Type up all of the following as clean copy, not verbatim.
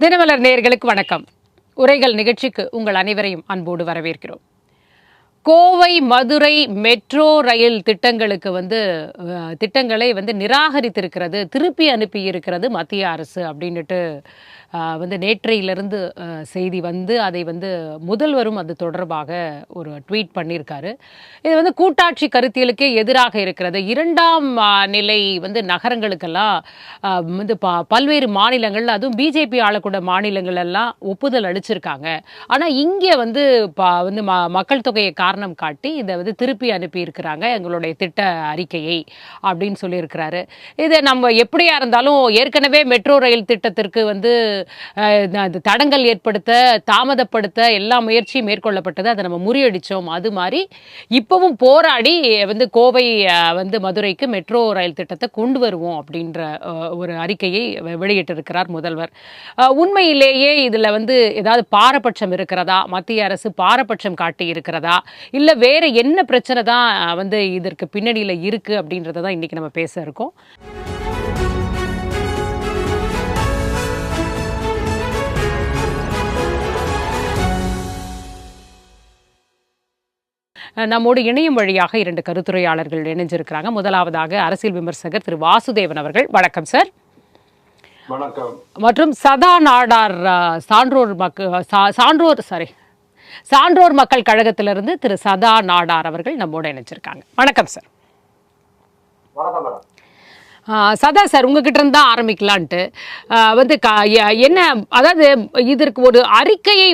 தினமலர் நேயர்களுக்கு வணக்கம். உரைகள் நிகழ்ச்சிக்கு உங்கள் அனைவரையும் அன்போடு வரவேற்கிறோம். கோவை மதுரை மெட்ரோ ரயில் திட்டங்களை நிராகரித்திருக்கிறது, திருப்பி அனுப்பியிருக்கிறது மத்திய அரசு அப்படின்னுட்டு நேற்றையிலிருந்து செய்தி அதை முதல்வரும் அது தொடர்பாக ஒரு ட்வீட் பண்ணியிருக்காரு. இது கூட்டாட்சி கருத்தியலுக்கே எதிராக இருக்கிறது. இரண்டாம் நிலை நகரங்களுக்கெல்லாம் பல்வேறு மாநிலங்கள், அதுவும் பிஜேபி ஆளக்கூட மாநிலங்கள் எல்லாம் ஒப்புதல் அளிச்சிருக்காங்க. ஆனால் இங்கே மக்கள் தொகையை காரணம் காட்டி இதை திருப்பி அனுப்பியிருக்கிறாங்க எங்களுடைய திட்ட அறிக்கையை அப்படின்னு சொல்லியிருக்கிறாரு. இதை நம்ம எப்படியா இருந்தாலும் ஏற்கனவே மெட்ரோ ரயில் திட்டத்திற்கு தடங்கல் ஏற்படுத்த, தாமதப்படுத்த எல்லா முயற்சியும் மேற்கொள்ளப்பட்டது. அதை நம்ம முறியடிச்சோம். அது மாதிரி இப்பவும் போராடி கோவை மதுரைக்கு மெட்ரோ ரயில் திட்டத்தை கொண்டு வருவோம் அப்படின்ற ஒரு அறிக்கையை வெளியிட்டிருக்கிறார் முதல்வர். உண்மையிலேயே இதுல ஏதாவது பாரபட்சம் இருக்கிறதா, மத்திய அரசு பாரபட்சம் காட்டி இருக்கிறதா, இல்ல வேற என்ன பிரச்சனை தான் இதற்கு பின்னணியில இருக்கு அப்படின்றத தான் இன்னைக்கு நம்ம பேச இருக்கோம். நம்மோடு இணையம் வழியாக 2 கருத்துரையாளர்கள் இணைஞ்சிருக்கிறாங்க. முதலாவதாக அரசியல் விமர்சகர் திரு வாசுதேவன் அவர்கள். வணக்கம் சார். வணக்கம். மற்றும் சதா நாடார் சான்றோர் மக்கள் கழகத்திலிருந்து திரு சதா நாடார் அவர்கள் நம்மோடு இணைஞ்சிருக்காங்க. வணக்கம் சார். சதா சார், உங்ககிட்ட இருந்து தான் ஆரம்பிக்கலான்ட்டு என்ன, அதாவது இதற்கு ஒரு அறிக்கையை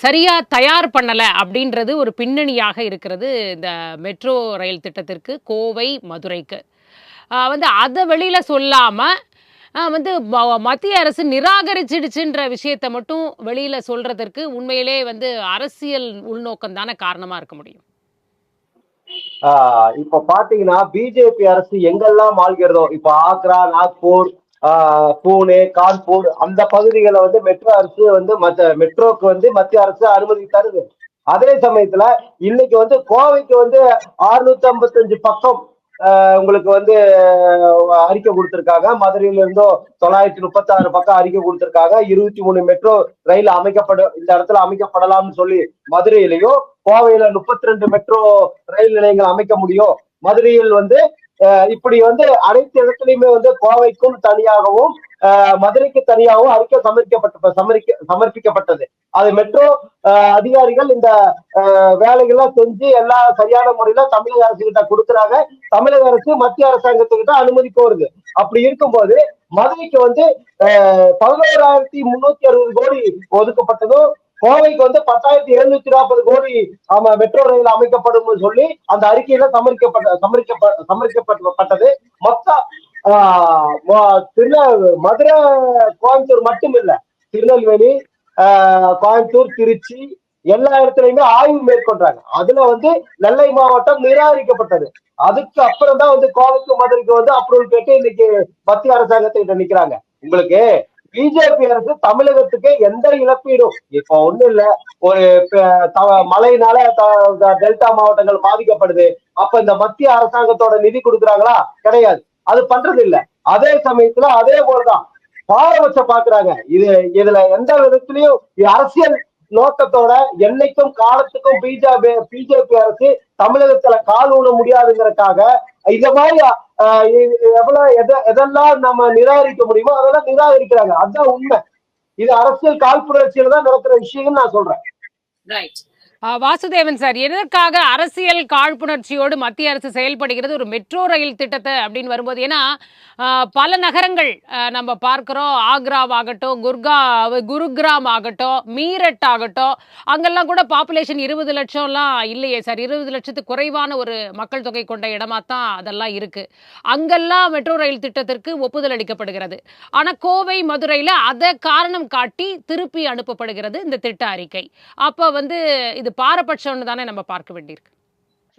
சரியா தயார் பண்ணலை அப்படின்றது ஒரு பின்னணியாக இருக்கிறது. இந்த மெட்ரோ ரயில் திட்டத்திற்கு கோவை மதுரைக்கு அதை வெளியில சொல்லாம மத்திய அரசு நிராகரிச்சிடுச்சுன்ற விஷயத்தை மட்டும் வெளியில சொல்றதற்கு உண்மையிலே அரசியல் உள்நோக்கம் தானே காரணமா இருக்க முடியும். இப்ப பாத்தீங்கன்னா பிஜேபி அரசு எங்கெல்லாம் ஆள்கிறதோ, இப்ப ஆக்ரா, நாக்பூர், பூனே, கான்பூர் அந்த பகுதிகளை மெட்ரோ அரசு மெட்ரோக்கு மத்திய அரசு அனுமதி தருது. அதே சமயத்துல இன்னைக்கு கோவைக்கு 655 பக்கம் உங்களுக்கு அறிக்கை கொடுத்திருக்காங்க. மதுரையில இருந்தோ 936 பக்கம் அறிக்கை கொடுத்திருக்காங்க. 23 மெட்ரோ ரயில் இந்த இடத்துல அமைக்கப்படலாம்னு சொல்லி மதுரையிலையும், கோவையில 32 மெட்ரோ ரயில் நிலையங்கள் அமைக்க முடியும். மதுரையில் இப்படி அனைத்து இடத்துலயுமே கோவைக்கும் தனியாகவும் மதுரைக்கு தனியாகவும் அறிக்கை சமர்ப்பிக்கப்பட்டது. அது மெட்ரோ அதிகாரிகள் இந்த வேலைகள்லாம் செஞ்சு எல்லாம் சரியான முறையில தமிழக அரசு கிட்ட கொடுக்குறாங்க. தமிழக அரசு மத்திய அரசாங்கத்துக்கிட்ட அனுமதி கோருது. அப்படி இருக்கும்போது மதுரைக்கு 11,360 கோடி ஒதுக்கப்பட்டதும், கோவைக்கு 10,740 கோடி மெட்ரோ ரயில் அமைக்கப்படும் சொல்லி அந்த அறிக்கையில சமர்ப்பிக்கப்பட்டது. மொத்தம் மதுரை, கோயம்புத்தூர் மட்டும் இல்ல, திருநெல்வேலி, கோயம்புத்தூர், திருச்சி எல்லா இடத்துலயுமே ஆய்வு மேற்கொண்டாங்க. அதுல நெல்லை மாவட்டம் நிராகரிக்கப்பட்டது. அதுக்கு அப்புறம் தான் கோவைக்கு மதுரைக்கு அப்ரூவல் கேட்டு இன்னைக்கு மத்திய அரசாங்கத்திட்ட நிக்கிறாங்க. உங்களுக்கு பிஜேபி அரசு தமிழகத்துக்கு எந்த இழப்பீடும் இப்ப ஒண்ணும் இல்ல. ஒரு மழையினால டெல்டா மாவட்டங்கள் பாதிக்கப்படுது. அப்ப இந்த மத்திய அரசாங்கத்தோட நிதி கொடுக்குறாங்களா? கிடையாது. அது பண்றது இல்ல. அதே சமயத்துல அதே போலதான் பாரபட்சம் பாக்குறாங்க. இதுல எந்த விதத்திலையும் அரசியல் நோக்கத்தோட என்னைக்கும் காலத்துக்கும் பிஜேபி அரசு தமிழகத்துல கால் ஊன முடியாதுங்கிறதுக்காக இந்த மாதிரி எதெல்லாம் நம்ம நிராகரிக்க முடியுமோ அதெல்லாம் நிராகரிக்கிறாங்க. அதுதான் உண்மை. இது அரசியல் காழ்ப்புணர்ச்சியில தான் நடக்கிற விஷயம்னு நான் சொல்றேன். வாசுதேவன் சார், எதற்காக அரசியல் காழ்ப்புணர்ச்சியோடு மத்திய அரசு செயல்படுகிறது ஒரு மெட்ரோ ரயில் திட்டத்தை அப்படின்னு வரும்போது? ஏன்னா பல நகரங்கள் நம்ம பார்க்கிறோம். ஆக்ராவாகட்டும், குருகிராம் ஆகட்டும், மீரட் ஆகட்டும், அங்கெல்லாம் கூட பாப்புலேஷன் 20 லட்சம்லாம் இல்லையே சார். 20 லட்சத்துக்கு குறைவான ஒரு மக்கள் தொகை கொண்ட இடமா தான் அதெல்லாம் இருக்கு. அங்கெல்லாம் மெட்ரோ ரயில் திட்டத்திற்கு ஒப்புதல் அளிக்கப்படுகிறது. ஆனா கோவை, மதுரையில அதை காரணம் காட்டி திருப்பி அனுப்பப்படுகிறது இந்த திட்ட அறிக்கை. அப்ப இது பாரபட்சம்னு தானே நம்ம பார்க்க வேண்டியிருக்கு.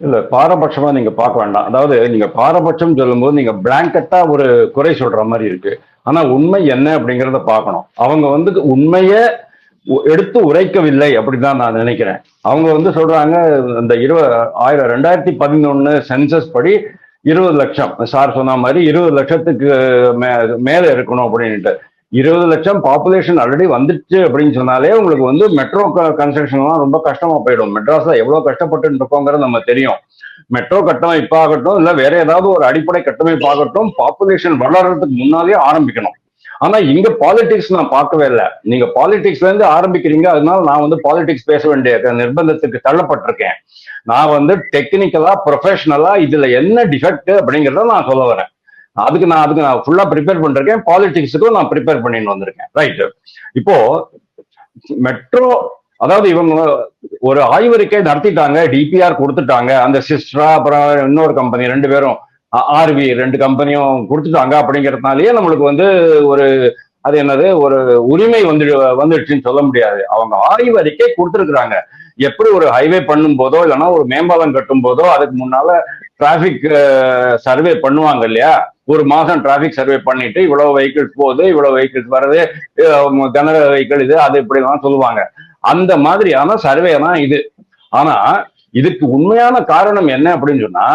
இல்ல, பாரபட்சமா நீங்க பார்க்க வேண்டாம். அதாவது நீங்க பாரபட்சம் சொல்லும்போது நீங்க பிளாங்கெட்டா ஒரு குறை சொல்ற மாதிரி இருக்கு. ஆனா உண்மை என்ன அப்படிங்கறத பார்க்கணும். அவங்க உண்மையை எடுத்து உரைக்கவில்லை அப்படிதான் நான் நினைக்கிறேன். அவங்க சொல்றாங்க இந்த 2011 சென்சஸ் படி 20 லட்சம், சார் சொன்ன மாதிரி 20 லட்சத்துக்கு மேல இருக்கணும் அப்படின்ட்டு. 20 லட்சம் பாப்புலேஷன் ஆல்ரெடி வந்துச்சு அப்படின்னு சொன்னாலே உங்களுக்கு வந்து மெட்ரோ கன்ஸ்ட்ரக்ஷன்லாம் ரொம்ப கஷ்டமா போயிடும். மெட்ராஸ்ல எவ்வளவு கஷ்டப்பட்டு இருக்கோங்கிறது நம்ம தெரியும். மெட்ரோ கட்டமைப்பு ஆகட்டும், இல்ல வேற ஏதாவது ஒரு அடிப்படை கட்டமைப்பு ஆகட்டும், பாப்புலேஷன் வளர்றதுக்கு முன்னாலே ஆரம்பிக்கணும். ஆனா இங்க பாலிடிக்ஸ் நான் பார்க்கவே இல்லை. நீங்க பாலிடிக்ஸ்ல இருந்து ஆரம்பிக்கிறீங்க, அதனால நான் வந்து பாலிடிக்ஸ் பேச வேண்டிய நிர்பந்தத்துக்கு தள்ளப்பட்டிருக்கேன். நான் வந்து டெக்னிக்கலா ப்ரொஃபஷனலா இதுல என்ன டிஃபெக்ட் அப்படிங்கிறத நான் சொல்ல வரேன். அதுக்கு நான் ஃபுல்லா ப்ரிப்பேர் பண்ணிருக்கேன். பாலிடிக்ஸுக்கும் நான் ப்ரிப்பேர் பண்ணிட்டு வந்திருக்கேன். ரைட். இப்போ மெட்ரோ, அதாவது இவங்க ஒரு ஆய்வறிக்கை நடத்திட்டாங்க, டிபிஆர் கொடுத்துட்டாங்க. அந்த சிஸ்ட்ரா அப்புறம் இன்னொரு கம்பெனி 2 பேரும் ஆர்வி 2 கம்பெனியும் கொடுத்துட்டாங்க. அப்படிங்கிறதுனாலயே நம்மளுக்கு வந்து ஒரு அது என்னது ஒரு உரிமை வந்துடுச்சுன்னு சொல்ல முடியாது. அவங்க ஆய்வறிக்கை கொடுத்துருக்குறாங்க. எப்படி ஒரு ஹைவே பண்ணும் போதோ இல்லைன்னா ஒரு மேம்பாலம் கட்டும் போதோ அதுக்கு முன்னால டிராபிக் சர்வே பண்ணுவாங்க இல்லையா? ஒரு மாசம் டிராபிக் சர்வே பண்ணிட்டு இவ்வளவு வெஹிக்கிள்ஸ் போகுது, இவ்வளவு வெஹிக்கிள்ஸ் வருது, கனரக வெஹிக்கிள் இது அது இப்படிலாம் சொல்லுவாங்க. அந்த மாதிரியான சர்வே தான் இது. ஆனா இதுக்கு உண்மையான காரணம் என்ன அப்படின்னு சொன்னா,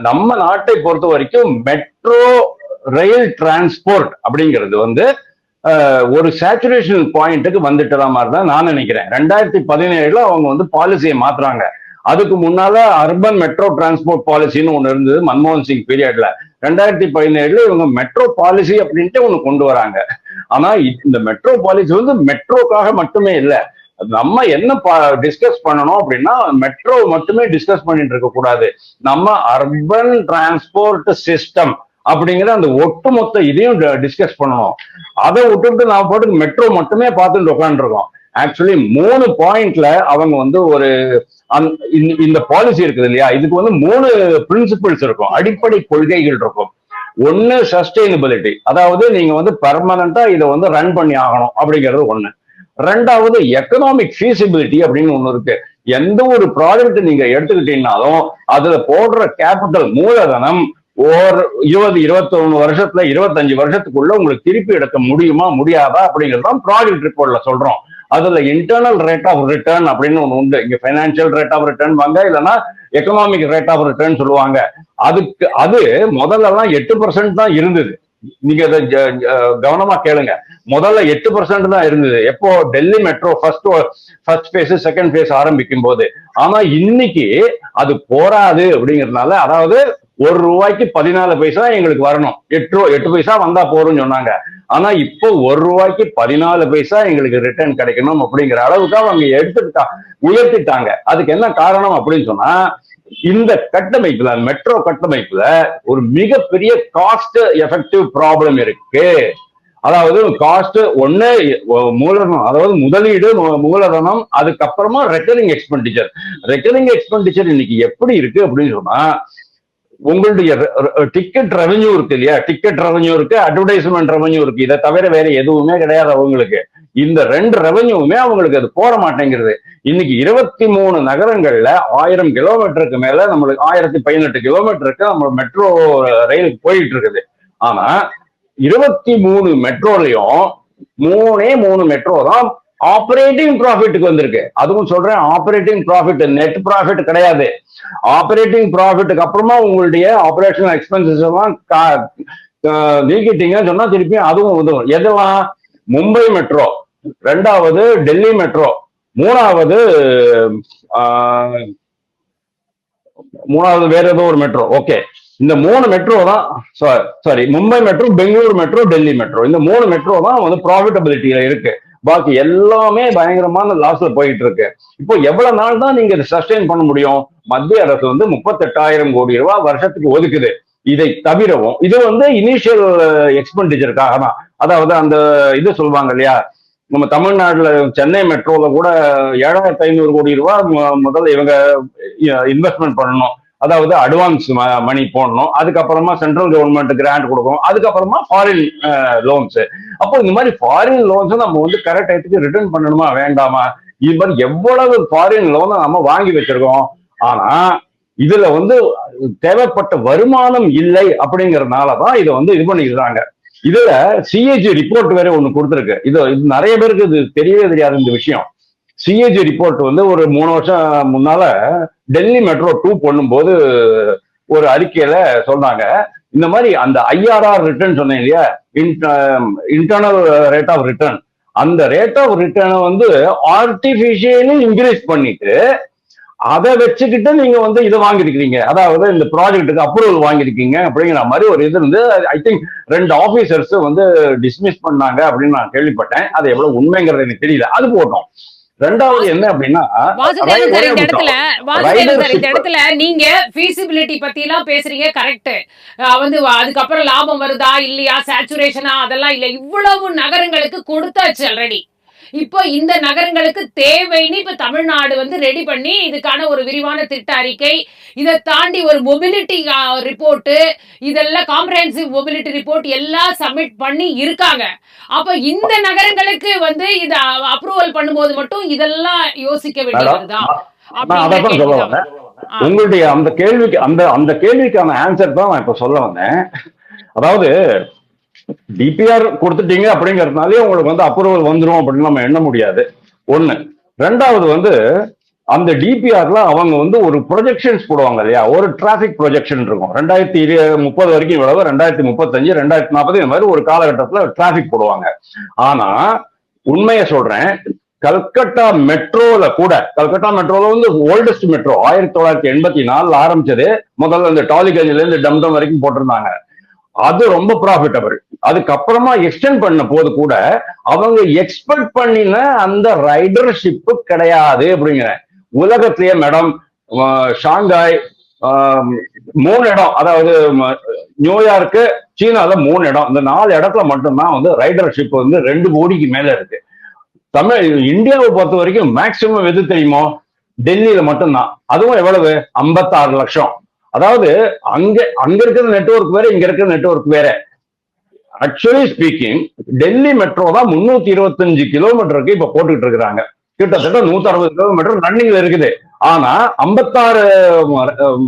நம்ம நாட்டை பொறுத்த வரைக்கும் மெட்ரோ ரயில் டிரான்ஸ்போர்ட் அப்படிங்கிறது வந்து ஒரு சேச்சுரேஷன் பாயிண்ட்டுக்கு வந்துட்டதா மாதிரி தான் நான் நினைக்கிறேன். 2017 அவங்க வந்து பாலிசியை மாத்துறாங்க. அதுக்கு முன்னால அர்பன் மெட்ரோ டிரான்ஸ்போர்ட் பாலிசின்னு ஒண்ணு இருந்தது மன்மோகன் சிங் பீரியட்ல. 2017 இவங்க மெட்ரோ பாலிசி அப்படின்ட்டு ஒண்ணு கொண்டு வராங்க. ஆனா இந்த மெட்ரோ பாலிசி வந்து மெட்ரோக்காக மட்டுமே இல்லை. நம்ம என்ன டிஸ்கஸ் பண்ணணும் அப்படின்னா, மெட்ரோ மட்டுமே டிஸ்கஸ் பண்ணிட்டு இருக்க கூடாது. நம்ம அர்பன் டிரான்ஸ்போர்ட் சிஸ்டம் அப்படிங்கிற அந்த ஒட்டுமொத்த இதையும் டிஸ்கஸ் பண்ணணும். அதை விட்டுட்டு நான் போட்டு மெட்ரோ மட்டுமே பார்த்துட்டு உட்காந்துருக்கோம். ஆக்சுவலி 3 பாயிண்ட்ல அவங்க வந்து ஒரு இந்த பாலிசி இருக்குது இல்லையா, இதுக்கு வந்து 3 பிரின்சிபிள்ஸ் இருக்கும், அடிப்படை கொள்கைகள் இருக்கும். ஒன்னு சஸ்டைனபிலிட்டி, அதாவது நீங்க வந்து பெர்மனண்டா இதை வந்து ரன் பண்ணி ஆகணும் அப்படிங்கிறது ஒண்ணு. 2வது எக்கனாமிக் ஃபீசிபிலிட்டி அப்படின்னு ஒண்ணு இருக்கு. எந்த ஒரு ப்ராஜெக்ட் நீங்க எடுத்துக்கிட்டீங்கன்னாலும் அதுல போடுற கேபிட்டல் மூலதனம் ஒரு 20-21 வருஷத்துல 25 வருஷத்துக்குள்ள உங்களுக்கு திருப்பி எடுக்க முடியுமா முடியாதா அப்படிங்கிறது ப்ராஜெக்ட் ரிப்போர்ட்ல சொல்றோம். அதுல இன்டர்னல் ரேட் ஆஃப் ரிட்டர்ன் அப்படின்னு ஒண்ணு உண்டு. இங்க பைனான்சியல் ரேட் ஆஃப் ரிட்டர்ன் வாங்க, இல்லைன்னா எக்கனாமிக் ரேட் ஆஃப் ரிட்டர்ன் சொல்லுவாங்க. அது முதல்ல எல்லாம் 8% தான் இருந்தது. நீங்க அதை கவனமா கேளுங்க. முதல்ல 8% தான் இருந்தது. எப்போ Delhi metro first phase second phase ஆரம்பிக்கும் போது. ஆனா இன்னைக்கு அது போராது அப்படிங்கிறதுனால, அதாவது ₹1 14 பைசா எங்களுக்கு வரணும், 8 பைசா வந்தா போறோம்னு சொன்னாங்க. ஆனா இப்போ ₹1 14 பைசா எங்களுக்கு ரிட்டர்ன் கிடைக்கணும் அப்படிங்கிற அளவுக்கு அவங்க உயர்த்திட்டாங்க. அதுக்கு என்ன காரணம் அப்படின்னு சொன்னா, இந்த கட்டமைப்புல மெட்ரோ கட்டமைப்புல ஒரு மிகப்பெரிய காஸ்ட் எஃபெக்டிவ் ப்ராப்ளம் இருக்கு. அதாவது காஸ்ட் ஒண்ணு மூலதனம், அதாவது முதலீடு மூலதனம், அதுக்கப்புறமா ரெக்கரிங் எக்ஸ்பெண்டிச்சர் இன்னைக்கு எப்படி இருக்கு அப்படின்னு சொன்னா, உங்களுடைய டிக்கெட் ரெவென்யூ இருக்கு இல்லையா, டிக்கெட் ரெவென்யூ இருக்கு, அட்வர்டைஸ்மெண்ட் ரெவென்யூ இருக்கு. இதை தவிர வேற எதுவுமே கிடையாது அவங்களுக்கு. இந்த 2 ரெவென்யூவுமே அவங்களுக்கு அது போற மாட்டேங்கிறது. இன்னைக்கு 23 நகரங்கள்ல 1000 கிலோமீட்டருக்கு மேல நம்மளுக்கு 1018 கிலோமீட்டருக்கு நம்ம மெட்ரோ ரயிலுக்கு போயிட்டு இருக்குது. ஆனா 23 மெட்ரோலையும் 3 மெட்ரோ தான் ஆபரேட்டிங் ப்ராஃபிட்டுக்கு வந்திருக்கு. அதுவும் சொல்றேன், ஆபரேட்டிங் ப்ராஃபிட், நெட் ப்ராஃபிட் கிடையாது. ஆபரேட்டிங் ப்ராஃபிட்டுக்கு அப்புறமா உங்களுடைய ஆபரேஷனல் எக்ஸ்பென்சஸ் எல்லாம் நீக்கிட்டீங்கன்னு சொன்னா திருப்பி அதுவும் உதவும். எதெல்லாம்? மும்பை மெட்ரோ, 2வது டெல்லி மெட்ரோ, 3வது வேற ஏதோ ஒரு மெட்ரோ. ஓகே, இந்த 3 மெட்ரோ தான், sorry Mumbai metro, Bengaluru metro, Delhi metro, இந்த 3 மெட்ரோ தான் வந்து ப்ராஃபிட்டபிலிட்டியில இருக்கு. பாக்கி எல்லாமே பயங்கரமான லாஸ்ல போயிட்டு இருக்கு. இப்போ எவ்வளவு நாள் தான் நீங்க இதை சஸ்டெயின் பண்ண முடியும்? மத்திய அரசு வந்து 38,000 கோடி ரூபாய் வருஷத்துக்கு ஒதுக்குது. இதை தவிரவும் இது வந்து இனிஷியல் எக்ஸ்பெண்டிச்சருக்காக தான். அதாவது அந்த இது சொல்லுவாங்க இல்லையா, நம்ம தமிழ்நாடுல சென்னை மெட்ரோல கூட 7,500 கோடி ரூபாய் முதல்ல இவங்க இன்வெஸ்ட்மெண்ட் பண்ணணும். அதாவது அட்வான்ஸ் மணி போடணும், அதுக்கப்புறமா சென்ட்ரல் கவர்மெண்ட் கிராண்ட் கொடுக்கணும், அதுக்கப்புறமா ஃபாரின் லோன்ஸ். அப்போ இந்த மாதிரி ஃபாரின் லோன்ஸ் நம்ம வந்து கரெக்ட் டயத்துக்கு ரிட்டர்ன் பண்ணணுமா வேண்டாமா? இது மாதிரி எவ்வளவு ஃபாரின் லோனை நம்ம வாங்கி வச்சிருக்கோம். ஆனா இதுல வந்து தேவைப்பட்ட வருமானம் இல்லை அப்படிங்கறதுனாலதான் இதை வந்து இது பண்ணிக்கிறாங்க. இதுல சிஏஜி ரிப்போர்ட் வேற ஒண்ணு கொடுத்துருக்கு. இது நிறைய பேருக்கு இது தெரியவே தெரியாது இந்த விஷயம். சிஏஜி ரிப்போர்ட் வந்து ஒரு 3 வருஷம் முன்னால டெல்லி மெட்ரோ 2 பண்ணும்போது ஒரு அறிக்கையில சொன்னாங்க, இந்த மாதிரி அந்த IRR ரிட்டர்ன் சொன்னேன் இல்லையா, இன்டர்னல் ரேட் ஆஃப் ரிட்டர்ன், அந்த ரேட் ஆஃப் ரிட்டர்னை வந்து ஆர்டிபிஷியலி இன்க்ரீஸ் பண்ணிட்டு அதை வச்சுக்கிட்டு நீங்க வந்து இதை வாங்கிருக்கீங்க, அதாவது இந்த ப்ராஜெக்ட்டுக்கு அப்ரூவல் வாங்கிருக்கீங்க அப்படிங்கிற மாதிரி ஒரு இது இருந்து ஐ திங்க் 2 ஆபீசர்ஸ் வந்து டிஸ்மிஸ் பண்ணாங்க அப்படின்னு நான் கேள்விப்பட்டேன். அது எவ்வளவு உண்மைங்கிறது எனக்கு தெரியல. அது போட்டோம். ரெண்டாவது என்ன அப்படின்னா, வாசுதேவன் சார், இந்த இடத்துல நீங்க feasibility பத்தி எல்லாம் பேசுறீங்க, கரெக்ட். வந்து அதுக்கப்புறம் லாபம் வருதா இல்லையா, சேச்சுரேஷனா, அதெல்லாம் இல்ல. இவ்வளவு நகரங்களுக்கு கொடுத்தாச்சு ஆல்ரெடி. இப்போ இந்த நகரங்களுக்கு தேவைன்னு இப்ப தமிழ்நாடு வந்து ரெடி பண்ணி இதுக்கான ஒரு விரிவான திட்ட அறிக்கை, இதை தாண்டி ஒரு மொபிலிட்டி ரிப்போர்ட், இதெல்லாம் காம்ப்ரஹென்சிவ் மொபிலிட்டி ரிப்போர்ட் எல்லாம் சப்மிட் பண்ணி இருக்காங்க. அப்ப இந்த நகரங்களுக்கு வந்து இத அப்ரூவல் பண்ணும்போது மட்டும் இதெல்லாம் யோசிக்க வேண்டியதுதான். உங்களுடைய அந்த கேள்விக்கு அந்த கேள்விக்கான ஆன்சர் தான் நான் இப்ப சொல்ல வந்தேன். அதாவது டிபிஆர் கொடுத்துட்டீங்க அப்படிங்கறதுனாலே உங்களுக்கு வந்து அப்ரூவல் வந்துடும் அப்படின்னு நம்ம எண்ண முடியாது. ஒண்ணு. ரெண்டாவது வந்து அந்த டிபிஆர்ல அவங்க வந்து ஒரு ப்ரொஜெக்ஷன்ஸ் போடுவாங்க இல்லையா, ஒரு டிராபிக் ப்ரொஜெக்ஷன் இருக்கும். 2030 வரைக்கும் இவ்வளவு, 2035, 2040 இந்த மாதிரி ஒரு காலகட்டத்துல டிராபிக் போடுவாங்க. ஆனா உண்மையை சொல்றேன், கல்கட்டா மெட்ரோல கூட, கல்கட்டா மெட்ரோல வந்து ஓல்டஸ்ட் மெட்ரோ 1984 ஆரம்பிச்சது. முதல்ல இந்த டாலிகஞ்சில இருந்து டம்டம் வரைக்கும் போட்டிருந்தாங்க. அது ரொம்ப ப்ராஃபிட்டபிள். அதுக்கப்புறமா எக்ஸ்டெண்ட் பண்ண போது கூட அவங்க எக்ஸ்பெக்ட் பண்ணின அந்த ரைடர்ஷிப் கிடையாது அப்படிங்கிற. உலகத்திலேயே மேடம் ஷாங்காய் 3 இடம், அதாவது நியூயார்க்கு, சீனால 3 இடம், இந்த 4 இடத்துல மட்டும்தான் வந்து ரைடர்ஷிப் வந்து 2 கோடிக்கு மேல இருக்கு. இந்தியாவை பொறுத்த வரைக்கும் மேக்சிமம் எது தெரியுமோ, டெல்லியில மட்டும்தான். அதுவும் எவ்வளவு, 56 லட்சம். அதாவது அங்க இருக்கிற நெட்வொர்க் வேற, இங்க இருக்கிற நெட்வொர்க் வேற. ஆக்சுவலி ஸ்பீக்கிங் டெல்லி மெட்ரோ தான் 325 கிலோமீட்டருக்கு இப்ப போட்டுக்கிட்டு இருக்கிறாங்க. கிட்டத்தட்ட 160 கிலோமீட்டர் ரன்னிங்ல இருக்குது. ஆனா 56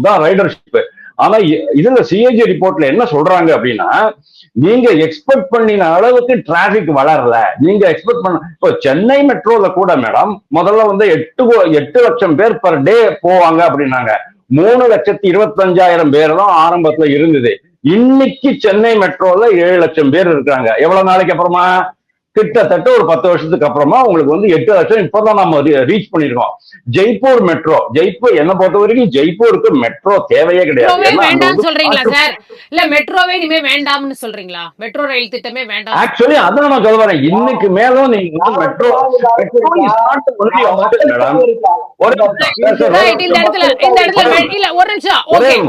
தான் ரைடர்ஷிப். ஆனா இதுல சிஏஜி ரிப்போர்ட்ல என்ன சொல்றாங்க அப்படின்னா, நீங்க எக்ஸ்பெக்ட் பண்ணின அளவுக்கு டிராபிக் வளரல. நீங்க எக்ஸ்பெக்ட் பண்ண, இப்போ சென்னை மெட்ரோல கூட மேடம் முதல்ல வந்து 8 லட்சம் பேர் பர் டே போவாங்க அப்படின்னாங்க. 3,25,000 பேர் தான் ஆரம்பத்துல இருந்தது. இன்னைக்கு சென்னை மெட்ரோல 7 லட்சம் பேர் இருக்காங்க. எவ்வளவு நாளைக்கு அப்புறமா, கிட்டத்தட்ட ஒரு 10 வருஷத்துக்கு அப்புறமா உங்களுக்கு வந்து 8 லட்சம் இப்பதான் நம்ம ரீச் பண்ணிருக்கோம். ஜெய்ப்பூர் மெட்ரோ, ஜெய்ப்பூர் என்ன பொறுத்த வரைக்கும் ஜெய்ப்பூருக்கு மெட்ரோ தேவையே கிடையாது. சொல்றீங்களா சார்? இல்ல மெட்ரோவே இனிமே வேண்டாம்னு சொல்றீங்களா? மெட்ரோ ரயில் திட்டமே வேண்டாம். ஆக்சுவலி அதான் நான் சொல்ல வரேன். இன்னைக்கு மேலும் நீங்க மெட்ரோ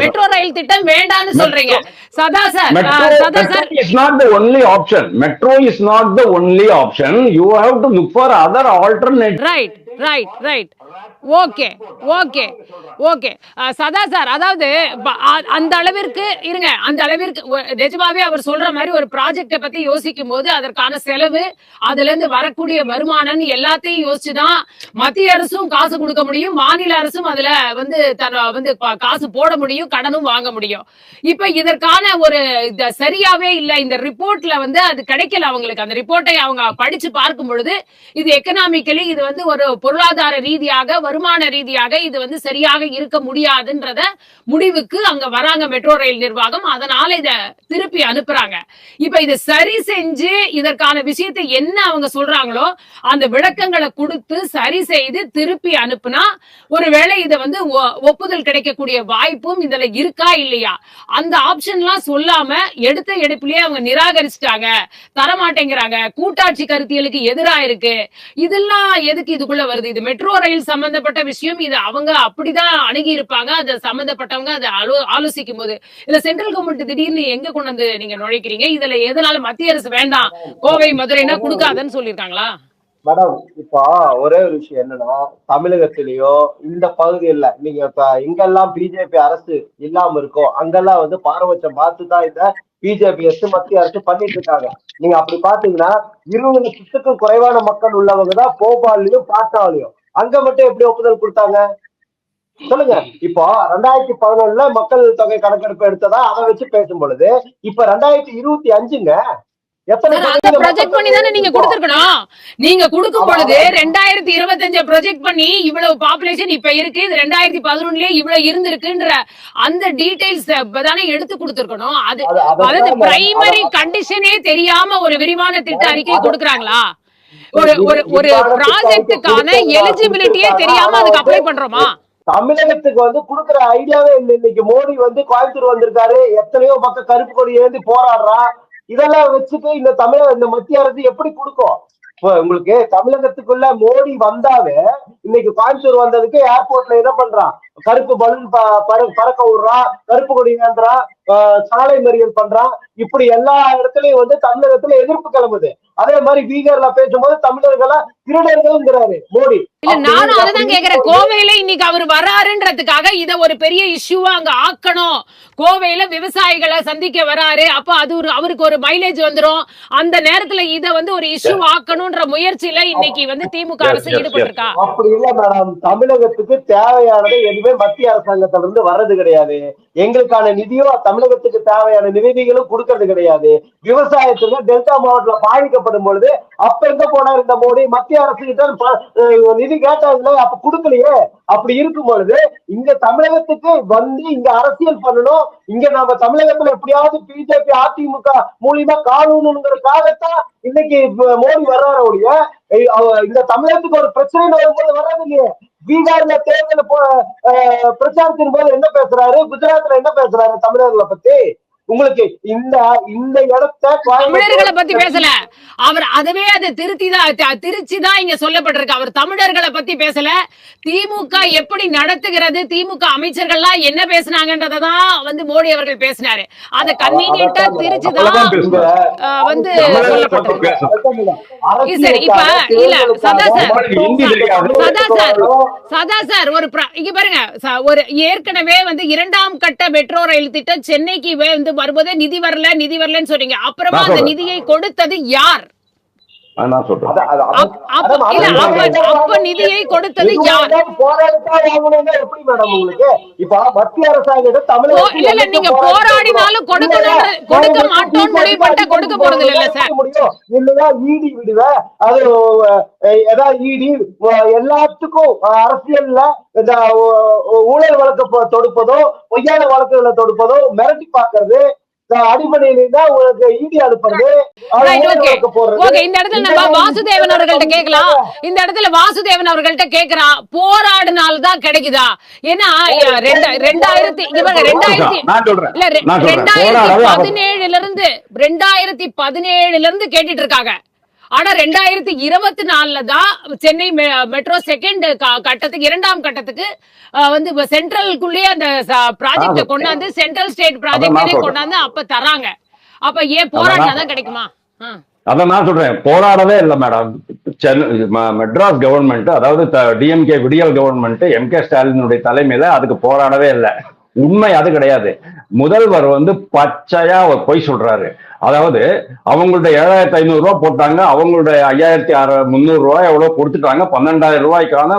மெட்ரோ ரயில் திட்டம் வேண்டாம்னு சொல்றீங்க. சதா sir, is not the only option. Metro is not the only option. You have to look for other alternatives. Right. Okay. சதா சார், அதாவது அந்த அளவிற்கு இருங்க, அந்த அளவிற்கு நிஜமாவே அவர் சொல்ற மாதிரி ஒரு ப்ராஜெக்ட பத்தி யோசிக்கும் போது அதற்கான செலவு, அதுல இருந்து வரக்கூடிய வருமானம் எல்லாத்தையும் யோசிச்சுதான் மத்திய அரசும் காசு கொடுக்க முடியும், மாநில அரசும் அதுல வந்து காசு போட முடியும், கடனும் வாங்க முடியும். இப்ப இதற்கான ஒரு சரியாவே இல்ல. இந்த ரிப்போர்ட்ல வந்து அது கிடைக்கல அவங்களுக்கு. அந்த ரிப்போர்ட்டை அவங்க படிச்சு பார்க்கும் பொழுது இது எக்கனாமிக்கலி, இது வந்து ஒரு பொருளாதார ரீதியாக, வருமான ரீதியாக இது வந்து சரியாக இருக்க முடியாதுன்றத முடிவுக்கு அங்க வராங்க மெட்ரோ ரயில் நிர்வாகம். அதனால இத திருப்பி அனுப்புறாங்க. இப்ப இதை சரி செஞ்சு இதற்கான விஷயத்தை என்ன அவங்க சொல்றாங்களோ அந்த விளக்கங்களை கொடுத்து சரி செய்து திருப்பி அனுப்புனா ஒருவேளை இதை வந்து ஒப்புதல் கிடைக்கக்கூடிய வாய்ப்பும் இதுல இருக்கா இல்லையா? அந்த ஆப்ஷன்லாம் சொல்லாம எடுத்த எடுப்பிலேயே அவங்க நிராகரிச்சிட்டாங்க, தரமாட்டேங்கிறாங்க, கூட்டாட்சி கருத்தியலுக்கு எதிராக இருக்கு. இதெல்லாம் எதுக்கு இதுக்குள்ள வருது? இது மெட்ரோ ரயில் சம்பந்தப்பட்ட விஷயம். இது அவங்க அப்படிதான் அணுகி இருப்பாங்க. அது சம்பந்தப்பட்டவங்க அதை ஆலோசிக்கும் போது இல்ல சென்ட்ரல் கவர்மெண்ட் திடீர்னு எங்க கொண்டு வந்து நீங்க நுழைக்கிறீங்க? இதுல எதனால மத்திய அரசு வேண்டாம், கோவை மதுரைனா கொடுக்காதன்னு சொல்லிருக்காங்களா? மேடம், இப்போ ஒரே ஒரு விஷயம் என்னன்னா, தமிழகத்திலயோ இந்த பகுதியில் நீங்க எங்கெல்லாம் பிஜேபி அரசு இல்லாம இருக்கோ அங்கெல்லாம் வந்து பாரபட்சம் பார்த்துதான் இந்த பிஜேபி அரசு, மத்திய அரசு பண்ணிட்டு இருக்காங்க. நீங்க அப்படி பாத்தீங்கன்னா 20 லட்சத்துக்கும் குறைவான மக்கள் உள்ளவங்க தான் போபால்லையும் பாட்னாலையும். அங்க மட்டும் எப்படி ஒப்புதல் கொடுத்தாங்க சொல்லுங்க. இப்போ 2011 மக்கள் தொகை கணக்கெடுப்பு எடுத்ததா அதை வச்சு பேசும் பொழுது, இப்ப 2025ங்க எத்தனை அத ப்ரொஜெக்ட் பண்ணி தானே நீங்க கொடுத்திருக்கணும். நீங்க கொடுக்கும் பொழுது 2025 ப்ரொஜெக்ட் பண்ணி இவ்வளவு பாப்புலேஷன் இப்ப இருக்கு, இது 2011லயே இவ்வளவு இருந்திருக்குன்ற அந்த டீடைல்ஸ் தானே எடுத்து கொடுத்திருக்கணும். அதாவது பிரைமரி கண்டிஷனே தெரியாம ஒரு விரிவான திட்ட அறிக்கை கொடுக்கறாங்களா? ஒரு ப்ராஜெக்ட்டுக்கான எலிஜிபிலிட்டியே தெரியாம அதுக்கு அப்ளை பண்றோமா? தமிழகத்துக்கு வந்து குடுக்குற ஐடியாவே இல்லை. இன்னைக்கு மோடி வந்து கோயம்புத்தூர் வந்திருக்காரு, எத்தனையோ பக்கம் கருப்பு கொடி ஏந்தி போராடுறா. இதெல்லாம் வச்சுட்டு இந்த மத்திய அரசு எப்படி கொடுக்கும்? உங்களுக்கு தமிழகத்துக்குள்ள மோடி வந்தாவே இன்னைக்கு கோயம்புத்தூர் வந்ததுக்கு ஏர்போர்ட்ல என்ன பண்றான்? கருப்பு பலூன் பறக்க விடுறான், கருப்பு கொடி ஏந்துறான், சாலை மறியல் பண்றான். இப்படி எல்லா இடத்துலயும் வந்து தமிழகத்துல எதிர்ப்பு கிளம்புது. அதே மாதிரி பீகார்ல பேசும்போது தமிழர்களை திருடர்கள்ங்கிறாரு மோடி. இல்ல, நானும் அதுதான் கேக்குறேன். கோவையில இன்னைக்கு அவர் வராருன்றதுக்காக இத ஒரு பெரிய இஷ்யூவா அங்க ஆக்கணும். கோவையில விவசாயிகளை சந்திக்க வராரு, அப்ப அது அவருக்கு ஒரு மைலேஜ் வந்துரும். அந்த நேரத்துல இத வந்து ஒரு இஷ்யூ ஆக்கணும்ன்ற முயற்சியில இன்னைக்கு வந்து திமுக அரசு ஈடுபட்டிருக்கா? அப்படி இல்ல மேடம். தமிழகத்துக்கு தேவையானது எதுவுமே மத்திய அரசாங்கத்துல இருந்து வர்றது கிடையாது. எங்களுக்கான நிதியோ தமிழகத்துக்கு தேவையான நிதிகளும் கொடுக்கறது கிடையாது. விவசாயத்துல டெல்டா மாவட்டத்துல பாதிக்கப்படும் பொழுது அப்ப எங்க போனார் இந்த மோடி? மத்திய அரசு கிட்ட நிதி கேட்டாங்களே, அப்ப கொடுக்கலையே. அப்படி இருக்கும் பொழுது இங்க தமிழகத்துக்கு வந்து இங்க அரசியல் பண்ணணும். இங்க நம்ம தமிழகத்துல எப்படியாவது பிஜேபி அதிமுக மூலியமா காணணுங்கிறதுக்காகத்தான் இன்னைக்கு மோடி வர்றாரு ஒழிய இந்த தமிழகத்துக்கு ஒரு பிரச்சனை வரும்போது வர்றது இல்லையே. பீகார்ல தேர்தல் பிரச்சாரத்தின் போது என்ன பேசுறாரு, குஜராத்ல என்ன பேசுறாரு தமிழர்களை பத்தி? உங்களுக்கு இந்த இடத்த தமிழர்களை பத்தி பேசல அவர். அதுவே அது திருச்சிதான் இங்க சொல்லப்பட்டிருக்கு. அவர் தமிழர்களை பத்தி பேசல. திமுக எப்படி நடத்துகிறது, திமுக அமைச்சர்கள்லாம் என்ன பேசினாங்கன்றதான் வந்து மோடி அவர்கள் பேசினாரு. அத கன்வீனியன்ட்டா திருச்சிதான் வந்து சொல்லப்பட்டிருக்கு. சரி, இப்ப இல்ல சதா சார் ஒரு இங்க பாருங்க, ஒரு ஏற்கனவே வந்து 2ஆம் கட்ட மெட்ரோ ரயில் திட்டம் சென்னைக்கு வந்து வரும்போதே நிதி வரலன்னு சொன்னீங்க. அப்புறமா அந்த நிதியை கொடுத்தது யார்? அப்ப நிதியை கொடுத்தது யார்? எப்படி மேடம் உங்களுக்கு இப்ப மத்திய அரசாங்கம் இல்ல நீங்க போராடினாலும் கொடுக்க மாட்டோம் முடிவு பண்ணிட்டா கொடுக்க போறது இல்ல சார். இல்லையா ஈடி விடுவ அது ஏதாவது ஈடி எல்லாத்துக்கும் அரசியல்ல இந்த ஊழல் வழக்கு தொடுப்பதோ பொய்யான வழக்குகளை தொடுப்பதோ மிரட்டி பாக்குறது, அடிப்படையில உங்களுக்கு ஈடி அனுப்புறது. இந்த இடத்துல நம்ம வாசுதேவன் அவர்கள்ட்ட கேட்கலாம். இந்த இடத்துல வாசுதேவன் அவர்கள்ட்ட கேட்கிறான், போராடினால்தான் கிடைக்குதா? ஏன்னா 2017 இருந்து கேட்டுட்டு இருக்காங்க. ஆனா 2024 தான் சென்னை மெட்ரோ செகண்ட் கட்டத்துக்கு 2ஆம் கட்டத்துக்கு வந்து சென்ட்ரலுக்குள்ளேயே அந்த ப்ராஜெக்ட கொண்டாந்து சென்ட்ரல் ஸ்டேட் ப்ராஜெக்டே கொண்டாந்து அப்ப தராங்க. அப்ப ஏன் போராடினாதான் கிடைக்குமா? அதான் நான் சொல்றேன், போராடவே இல்லை மேடம். மெட்ராஸ் கவர்மெண்ட், அதாவது டிஎம்கே விடியல் கவர்மெண்ட், எம்கே ஸ்டாலினுடைய தலைமையில அதுக்கு போராடவே இல்லை. உண்மை அது கிடையாது. முதல்வர் வந்து பச்சையா பொய் சொல்றாரு. அதாவது அவங்களுடைய 7500 ரூபாய் போட்டாங்க, அவங்களுடைய 5300 ரூபாய் எவ்வளவு கொடுத்துட்டாங்க. 12000 ரூபாய்க்கான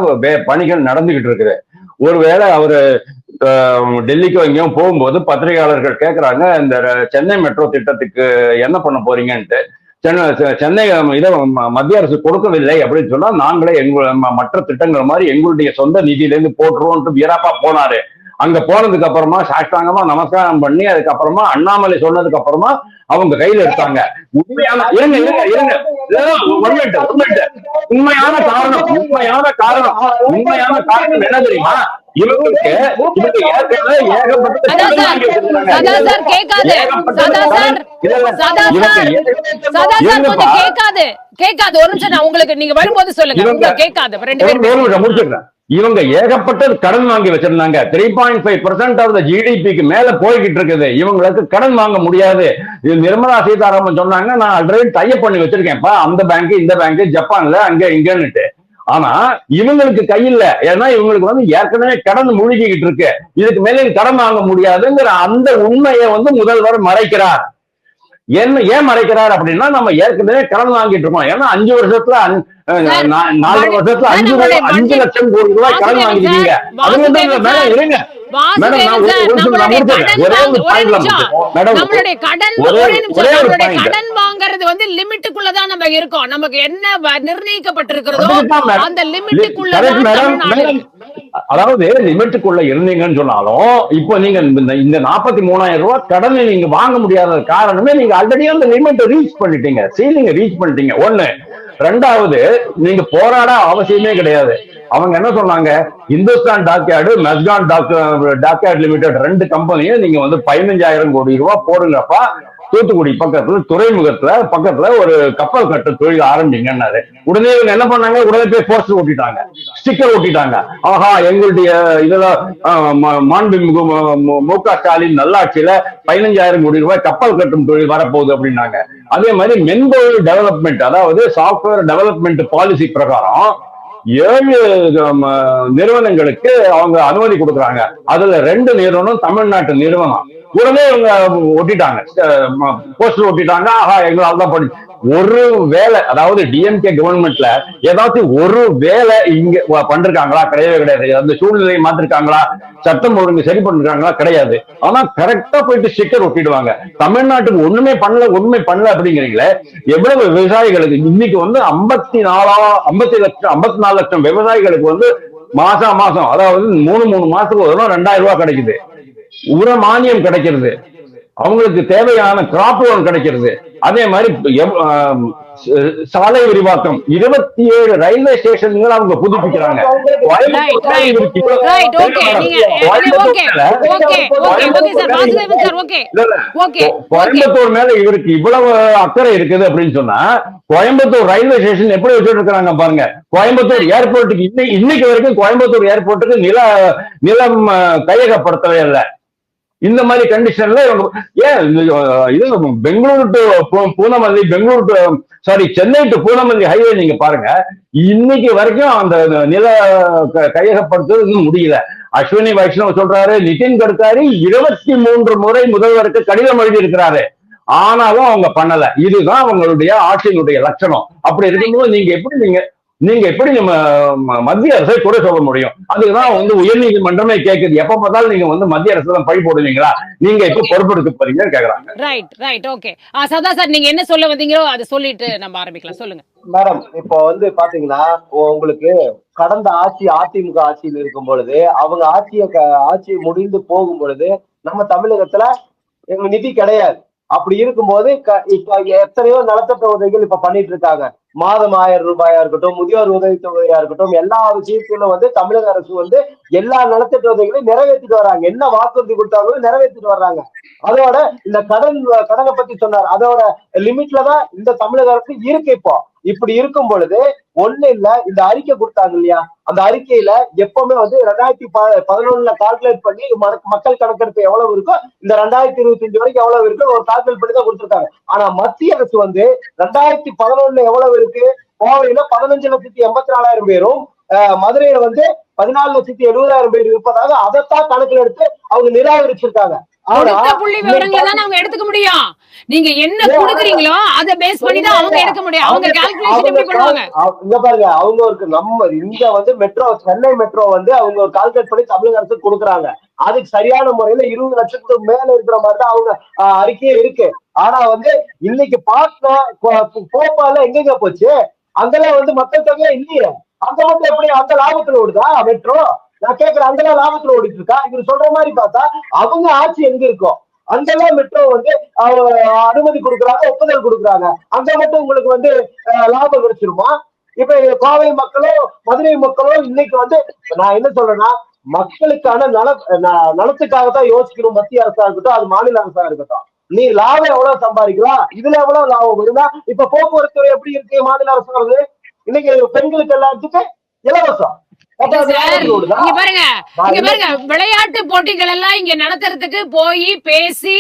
பணிகள் நடந்துகிட்டு இருக்குது. ஒருவேளை அவரு டெல்லிக்கு எங்கேயும் போகும்போது பத்திரிகையாளர்கள் கேட்கறாங்க, இந்த சென்னை மெட்ரோ திட்டத்துக்கு என்ன பண்ண போறீங்கன்ட்டு. சென்னை இதை மத்திய அரசு கொடுக்கவில்லை அப்படின்னு சொன்னா, நாங்களே மற்ற திட்டங்கள் மாதிரி எங்களுடைய சொந்த நிதியிலேருந்து போட்டுருவோம் வீராப்பா போனாரு. அங்க போனதுக்கு அப்புறமா சாஷ்டாங்கமா நமஸ்காரம் பண்ணி அதுக்கப்புறமா அண்ணாமலை சொன்னதுக்கு அப்புறமா அவங்க கையில எடுத்தாங்க. உண்மையான உண்மையான காரணம் என்ன தெரியுமா? இவங்களுக்கு கேட்காது. ஒரு நிமிஷம் நான் உங்களுக்கு, நீங்க வரும்போது சொல்லுங்க. கேட்காது, 2 பேரும் முடிச்சிடுறேன். இவங்க ஏகப்பட்ட கடன் வாங்கி வச்சிருந்தாங்க. 3.5% ஆஃப் த ஜிடிபிக்கு மேல போய்கிட்டு இருக்குது. இவங்களுக்கு கடன் வாங்க முடியாது. நிர்மலா சீதாராமன் சொன்னாங்க, நான் ஆல்ரெடி டைப் பண்ணி வச்சிருக்கேன்ப்பா, அந்த பேங்க் இந்த பேங்க் ஜப்பான்ல அங்க இங்கன்னுட்டு. ஆனா இவங்களுக்கு கையில, ஏன்னா இவங்களுக்கு வந்து ஏற்கனவே கடன் மூழ்கிக்கிட்டு இருக்கு. இதுக்கு மேல கடன் வாங்க முடியாதுங்கிற அந்த உண்மையை வந்து முதல்வர் மறைக்கிறார். ஏன் மறைக்கிறார் அப்படின்னா, நம்ம ஏற்கனவே கடன் வாங்கிட்டு இருக்கோம். ஏன்னா 5 வருஷத்துல 4 வருஷத்துல 5 லட்சம் கோடி ரூபாய் கடன் வாங்கிட்டீங்க. அது மேல இருங்க வாசுதேவன் சார், நம்மளுடைய கடன் வாங்குறது வந்து லிமிட்டுக்குள்ளதான் நம்ம இருக்கோம். நமக்கு என்ன நிர்ணயிக்கப்பட்டிருக்கிறதோ அந்த லிமிட்டுக்குள்ள. அதாவது லிமிட்டுக்குள்ள இருந்தீங்கன்னு சொன்னாலும் இப்போ நீங்க இந்த 43,000 ரூபாய் கடனை நீங்க வாங்க முடியாத காரணமே நீங்க ஆல்ரெடி அந்த லிமிட் ரீச் பண்ணிட்டீங்க, சீலிங்க ரீச் பண்ணிட்டீங்க. ஒண்ணு. ரெண்டாவது, நீங்க போராட அவசியமே கிடையாது. அவங்க என்ன சொன்னாங்க, இந்துஸ்தான் டாக்யார்டு, மெஸ்கான் டாக்யார்டு லிமிடெட் 2 கம்பெனியும் நீங்க வந்து 15,000 கோடி ரூபாய் போடுங்கப்பா, தூத்துக்குடி பக்கத்துல துறைமுகத்துல பக்கத்துல ஒரு கப்பல் கட்டு தொழில் ஆரம்பிங்கன்னாரு. உடனே இவங்க என்ன பண்ணாங்க, உடனே போய் போஸ்டர் ஒட்டிட்டாங்க, ஸ்டிக்கர் ஒட்டிட்டாங்க. ஆஹா, எங்களுடைய இதுல மாண்புமிகு மு.க. ஸ்டாலின் நல்லாட்சியில 15,000 கோடி ரூபாய் கப்பல் கட்டும் தொழில் வரப்போகுது அப்படின்னாங்க. அதே மாதிரி மென்பொருள் டெவலப்மெண்ட், அதாவது சாப்ட்வேர் டெவலப்மெண்ட் பாலிசி பிரகாரம் 7 நிறுவனங்களுக்கு அவங்க அனுமதி கொடுக்குறாங்க. அதுல 2 நிறுவனம் தமிழ்நாட்டு நிறுவனம். உடனே இவங்க ஒட்டிட்டாங்க, போஸ்டர் ஒட்டிட்டாங்க. ஆஹா, எங்களால தான் பண்ணி ஒரு வேலை, அதாவது டிஎம்கே கவர்மெண்ட்ல ஏதாச்சும் ஒரு வேலை இங்க பண்றாங்களா? கிடையவே கிடையாது. அந்த சூழ்நிலையை மாத்திருக்காங்களா? சட்டம் ஒழுங்கு சரி பண்ணிருக்காங்களா? கிடையாது. ஆனா கரெக்டா போயிட்டு ஸ்டிக்கர் ஒட்டிடுவாங்க. தமிழ்நாட்டுக்கு ஒண்ணுமே பண்ணல அப்படிங்கிறீங்களே. எவ்வளவு விவசாயிகளுக்கு இன்னைக்கு வந்து 54 லட்சம் விவசாயிகளுக்கு வந்து மாசம் அதாவது 3 மாசத்துக்கு ஒரு 2,000 ரூபாய் கிடைக்குது. உர மானியம் கிடைக்கிறது, அவங்களுக்கு தேவையான கிராப் லோன் கிடைக்கிறது. அதே மாதிரி சாலை விரிவாக்கம், 27 ரயில்வே ஸ்டேஷன்கள் அவங்க புதுப்பிக்கிறாங்க. கோயம்புத்தூர் மேல இவருக்கு இவ்வளவு அக்கறை இருக்குது அப்படின்னு சொன்னா, கோயம்புத்தூர் ரயில்வே ஸ்டேஷன் எப்படி வச்சுட்டு இருக்காங்க பாருங்க. கோயம்புத்தூர் ஏர்போர்ட்டுக்கு இன்னைக்கு வரைக்கும் கோயம்புத்தூர் ஏர்போர்ட்டுக்கு நிலம் கையகப்படுத்தவே இல்லை. இந்த மாதிரி கண்டிஷன்ல ஏன் இது Bengaluru to Poonamallee, Chennai to Poonamallee highway நீங்க பாருங்க, இன்னைக்கு வரைக்கும் அந்த நில கையகப்படுத்துறது முடியல. அஸ்வினி வைஷ்ணவ் சொல்றாரு, நிதின் கட்கரி 23 முறை முதல்வருக்கு கடிதம் எழுதி இருக்கிறாரு, ஆனாலும் அவங்க பண்ணல. இதுதான் அவங்களுடைய ஆட்சியினுடைய லட்சணம். அப்படி இருக்கும்போது நீங்க எப்படி நம்ம மத்திய அரசை குறை சொல்ல முடியும்? அதுக்குதான் வந்து உயர்நீதிமன்றமே கேக்குது, எப்ப பார்த்தாலும் நீங்க வந்து மத்திய அரசு தான் பழி போடுவீங்களா, நீங்க எப்ப பொறுப்பெடுக்க போறீங்கன்னு கேக்குறாங்க. ரைட் ஓகே சதா சார், நீங்க என்ன சொல்ல வந்தீங்களோ அதை சொல்லிட்டு நம்ம ஆரம்பிக்கலாம். சொல்லுங்க மேடம். இப்போ வந்து பாத்தீங்கன்னா, உங்களுக்கு கடந்த ஆட்சி அதிமுக ஆட்சியில் இருக்கும் பொழுது, அவங்க ஆட்சி முடிந்து போகும் பொழுது நம்ம தமிழகத்துல நிதி கிடையாது. அப்படி இருக்கும்போது இப்ப எத்தனையோ நலத்திட்ட உதவிகள் இப்ப பண்ணிட்டு இருக்காங்க. மாதம் 1000 ரூபாயா இருக்கட்டும், முதியோர் உதவித்தொகையா இருக்கட்டும், எல்லா விஷயத்திலும் வந்து தமிழக அரசு வந்து எல்லா நலத்திட்ட உதவிகளையும் நிறைவேற்றிட்டு வர்றாங்க. என்ன வாக்குறுதி கொடுத்தாங்களோ நிறைவேற்றிட்டு வர்றாங்க. அதோட இந்த கடனை பத்தி சொன்னார், அதோட லிமிட்ல தான் இந்த தமிழக அரசு இருக்கு. இப்போ இப்படி இருக்கும் பொழுது ஒண்ணு இல்ல, இந்த அறிக்கை கொடுத்தாங்க இல்லையா, அந்த அறிக்கையில எப்பவுமே வந்து 2011 கால்குலேட் பண்ணி மக்கள் கணக்கெடுப்பு எவ்வளவு இருக்கோ, இந்த 2025 வரைக்கும் எவ்வளவு இருக்கு ஒரு கால்குலேட் பண்ணி தான் கொடுத்திருக்காங்க. ஆனா மத்திய அரசு வந்து 2011 எவ்வளவு இருக்கு, கோவையில 15,84,000 பேரும், மதுரையில வந்து 14,70,000 பேர் இருப்பதாக அதைத்தான் கணக்கில் எடுத்து அவங்க நிராகரிச்சிருக்காங்க. புள்ளி விவரங்களை தான் அவங்க எடுத்துக்க முடியும். நீங்க என்ன கொடுக்குறீங்களோ அதை பேஸ் பண்ணி தான் அவங்க எடுக்க முடியும். அவங்க கால்குலேஷன் எப்படி பண்ணுவாங்க? இங்க பாருங்க, அவங்க ஒரு நம்ம இங்க வந்து மெட்ரோ, சென்னை மெட்ரோ வந்து அவங்க ஒரு கால்குலேட் பண்ணி தமிழக அரசு கொடுக்குறாங்க. அதுக்கு சரியான முறையில 20 லட்சத்துக்கு மேல இருக்கிற மாதிரி தான் அவங்க அறிக்கையே இருக்கு. ஆனா வந்து இன்னைக்கு பாட்னா போபால எங்கெங்க போச்சு, அங்கெல்லாம் வந்து மக்கள் தொகையா இல்லையே. அங்க மட்டும் எப்படி அந்த லாபத்துல ஓடுதா மெட்ரோ? நான் கேக்குறேன், அங்கெல்லாம் லாபத்துல ஓடிட்டு இருக்கா? இவர் சொல்ற மாதிரி பார்த்தா அவங்க ஆட்சி எங்க இருக்கும், அங்கெல்லாம் மெட்ரோ வந்து அனுமதி கொடுக்குறாங்க, ஒப்புதல் கொடுக்குறாங்க. அங்க மட்டும் உங்களுக்கு வந்து லாபம் கிடைச்சிருமா? இப்ப கோவை மக்களோ மதுரை மக்களோ இன்னைக்கு வந்து நான் என்ன சொல்றேன்னா, மக்களுக்கான நலத்துக்காகத்தான் யோசிக்கணும். மத்திய அரசா இருக்கட்டும், அது மாநில அரசா இருக்கட்டும். நீ லாபம் எவ்வளவு சம்பாதிக்கலாம், இதுல எவ்வளவு லாபம் வருதா? இப்ப போக்குவரத்து எப்படி இருக்கு மாநில அரசு? இன்னைக்கு பெண்களுக்கு எல்லாத்துக்கும் இலவசம். விளையாட்டு போட்டிகள் எல்லாம் இங்க நடத்துறதுக்கு போய் பேசி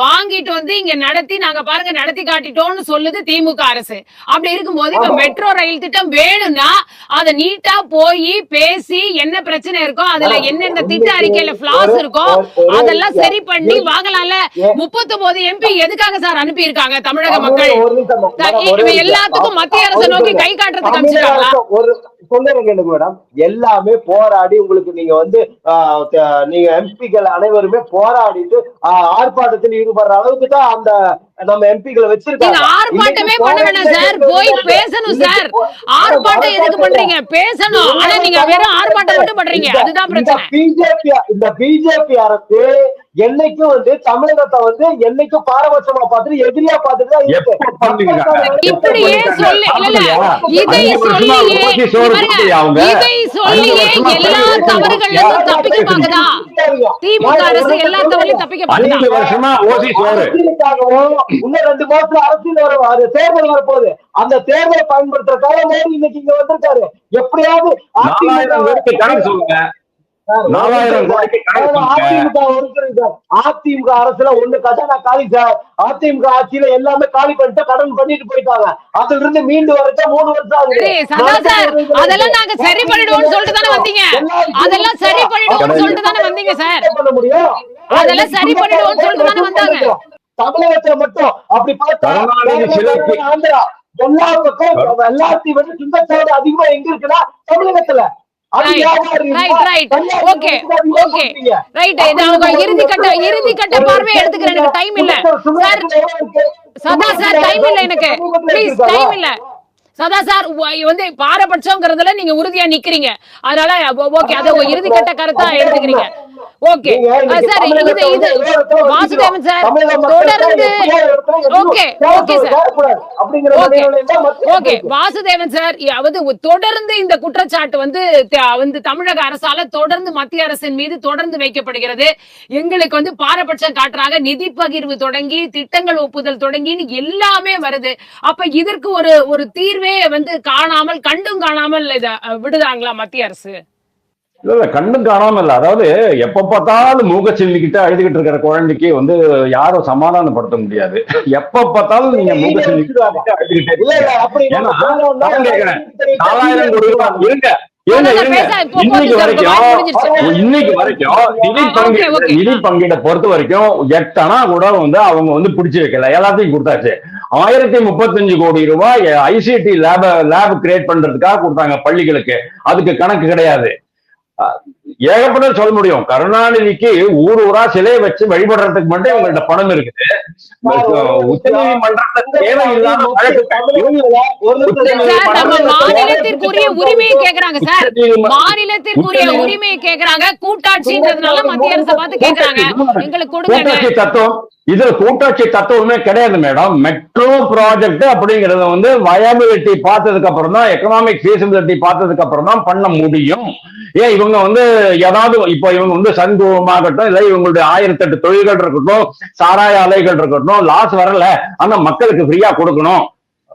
வாங்கிட்டு வந்து இங்க நடத்தி நாங்க பாருங்க நடத்தி காட்டிட்டோம்னு சொல்லுது திமுக அரசு. அப்படி இருக்கும்போது இப்ப மெட்ரோ ரயில் திட்டம் வேணும்னா அதை நீட்டா போய் பேசி என்ன பிரச்சனை இருக்கோ, அதுல என்னென்ன திட்ட அறிக்கையில பிளாஸ் இருக்கோ அதெல்லாம் சரி பண்ணி வாங்கலாம்ல. 39 MP எதுக்காக சார் அனுப்பி இருக்காங்க தமிழக மக்கள்? எல்லாத்துக்கும் மத்திய அரசு நோக்கி கை காட்டுறதுக்கு அனுப்பிச்சிருக்காங்களா? சொல்லுறேன் கேளுங்க மேடம். எல்லாமே போராடி உங்களுக்கு நீங்க வந்து நீங்க எம்பிக்கள் அனைவருமே போராடிட்டு ஆர்ப்பாட்டத்தில் ஈடுபடுற அளவுக்கு தான் அந்த நம்ம எம்பிக்களை வச்சிருக்காங்க. ஆர்ப்பாட்டமே பண்ண வேண்டாம் சார், போய் பேசணும் சார். ஆர்ப்பாட்டம் எதுக்கு பண்றீங்க? பேசணும். ஆனா நீங்க வெறும் ஆர்ப்பாட்டம் மட்டும் பண்றீங்க, அதுதான் பிரச்சனை. இந்த பிஜேபி அரசு என்னைக்கும் வந்து தமிழகத்தை வந்து என்னைக்கும் பாரபட்சமா பார்த்துட்டு எதிரியா பார்த்துட்டு தான் இருக்கு. இப்படியே சொல்லி இதை சொல்லியே எல்லா தவறுகளிலும் தப்பிக்க பாக்குதா திமுக அரசு? எல்லா தவறுலையும் தப்பிக்க பாக்குதா? இன்னும் 2 மாசத்துல அரசியல் தேர்தல் வரப்போகுது. அந்த தேர்தலை பயன்படுத்துறதுக்காக மோடி இன்னைக்கு இங்க வந்திருக்காரு. எப்படியாவது அதிமுக அரசுல ஒண்ணு கஜானா காலி சார். அதிமுக ஆட்சியில எல்லாமே காலி பண்ணிட்டு கடன் பண்ணிட்டு போயிட்டாங்க. அதுல இருந்து மீண்டு வரச்சா 3 வருஷம் ஆகுது. அதெல்லாம் நாங்க சரி பண்ணிடுவோம்னு சொல்லிட்டு தானே வந்தீங்க. அதெல்லாம் சரி பண்ணிடுவோம்னு சொல்லிட்டு தானே வந்தீங்க சார். முடியும் அதெல்லாம் சரி பண்ணிடுவோம்னு சொல்லிட்டு தானே வந்தாங்க. தமிழகத்துல மட்டும் அப்படி பார்த்தா ஆந்திரா எல்லா பக்கம் எல்லாத்தையும் விட சுங்கச்சாவடி அதிகமா எங்க இருக்குன்னா தமிழகத்துல. இறுதிக்கட்ட பார்வை எடுத்துக்கிறேன். எனக்கு டைம் இல்ல சதா சார், டைம் இல்ல எனக்கு, ப்ளீஸ் டைம் இல்ல சதா சார். வந்து பாரபட்சம்ங்கிறதுல நீங்க உறுதியா நிக்கிறீங்க, அதனால ஓகே, அதை இறுதிக்கட்ட கருத்தா எடுத்துக்கிறீங்க. ஓகே சார், இது வாசுதேவன் சார் தொடர்ந்து okay okay sir okay Vasudevan sir, தொடர்ந்து இந்த குற்றச்சாட்டு வந்து தமிழக அரசால தொடர்ந்து மத்திய அரசின் மீது தொடர்ந்து வைக்கப்படுகிறது. எங்களுக்கு வந்து பாரபட்சம் காட்டுறாங்க, நிதி பகிர்வு தொடங்கி திட்டங்கள் ஒப்புதல் தொடங்கின்னு எல்லாமே வருது. அப்ப இதற்கு ஒரு தீர்வே வந்து காணாமல், கண்டும் காணாமல் இத விடுதாங்களா மத்திய அரசு? இல்ல கண்ணும் காணாம இல்ல. அதாவது எப்ப பார்த்தாலும் மூக்க சில்லிக்கிட்டு அழுதுகிட்டு இருக்கிற குழந்தைக்கு வந்து யாரும் சமாதானப்படுத்த முடியாது. எப்ப பார்த்தாலும் நீங்க மூக்க சில்லிக்கிட்டு அழுதுகிட்டே இருக்கீங்க. 4000 கோடி ரூபாய் இருங்க இன்னைக்கு வரைக்கும் நிதி பங்கீட பொறுத்த வரைக்கும் 8 அணா கூட வந்து அவங்க வந்து பிடிச்சு வைக்கல, எல்லாத்தையும் கொடுத்தாச்சு. 1035 கோடி ரூபாய் ஐசிடி லேப் கிரியேட் பண்றதுக்காக கொடுத்தாங்க பள்ளிகளுக்கு. அதுக்கு கணக்கு கிடையாது. ஏகப்பட்ட சொல்ல முடியும். கருணாநிதிக்கு ஊரா சிலையை வச்சு வழிபடுறதுக்கு மட்டும் இவங்கள்ட்ட பணம் இருக்குது. உச்ச நீதிமன்றத்துல தேவையில்லாம மாநிலத்திற்குரிய உரிமையை கேக்குறாங்க சார், மாநிலத்திற்குரிய உரிமையை கேக்குறாங்க. கூட்டாட்சின்றதுனால மத்திய அரசை பார்த்து கேக்குறாங்க, எங்களுக்கு கொடுங்க தத்துவம். இதுல கூட்டாட்சி தத்துவமே கிடையாது மேடம். மெட்ரோ ப்ராஜெக்ட் அப்படிங்கறத வந்து வயபிலிட்டி பார்த்ததுக்கு அப்புறம் தான், எக்கனாமிக் ஃபீசிபிலிட்டி பார்த்ததுக்கு அப்புறம் தான் பண்ண முடியும். ஏன் இவங்க வந்து ஏதாவது இப்ப இவங்க வந்து சங்குமாகட்டும், இல்ல இவங்களுடைய 1008 தொழில்கள் இருக்கட்டும், சாராய ஆலைகள் இருக்கட்டும், லாஸ் வரல, ஆனா மக்களுக்கு ஃப்ரீயா கொடுக்கணும்